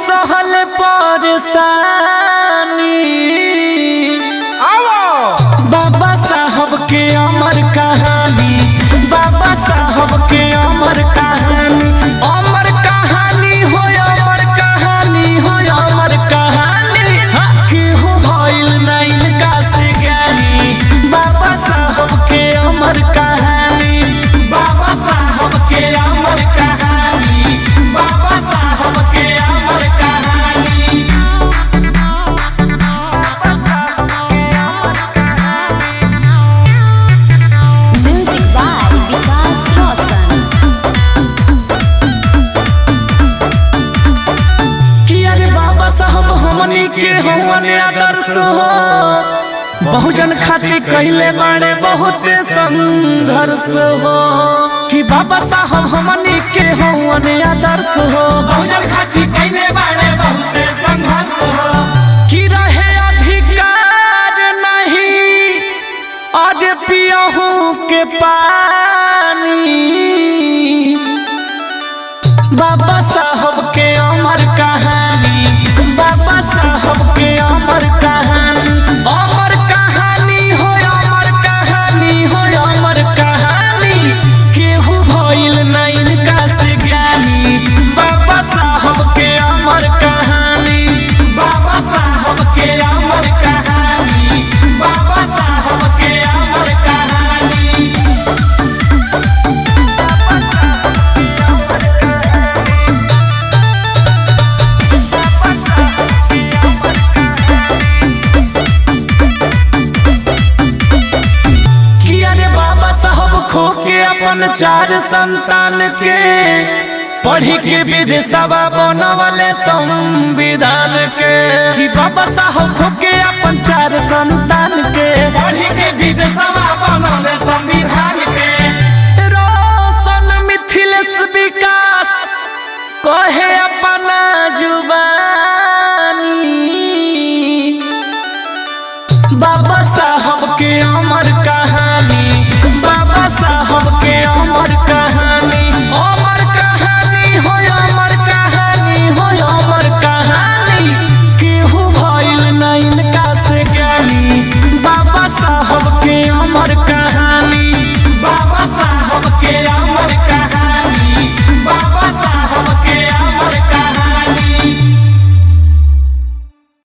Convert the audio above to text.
सहल परेशानी। बाबा साहब के अमर कहानी, बाबा साहब के अमर कहानी, अमर कहानी हो, अमर कहानी हो, अमर कहानी। केहू भइल ना इनका से ज्ञानी, बाबा साहब के अमर कहानी, बाबा साहब के अमर कहानी, बाबा साहब के अमर कहानी। Music by Vikas Roshan. कि अरे बाबा साहब हमनी के हवन आदर्श हो, बहुजन खातिर कहले बाड़े बहुत संघर्ष हो। कि बाबा साहब हमनी के हवन आदर्श हो, बहुजन खातिर कहले बाड़े बहुत संघर्ष हो। कि रहे अधिकार नहीं आज पियहू के पानी, बाबा साहब के अमर कहानी, बाबा साहब के अमर कहानी, अमर कहानी हो, अमर कहानी हो, अमर कहानी। केहू भइल ना इनका से ज्ञानी, बाबा साहब के अमर कहानी, बाबा साहब के अमर कहानी, बाबा साहब के अमर कहानी। कि अरे बाबा साहब खो के अपन 4 संतान के, पढ़ी के विदेशवा बनवले संविधान के। कि बाबा साहब खो के अपन 4 संतान के, पढ़ी के विदेशवा बनवले संविधान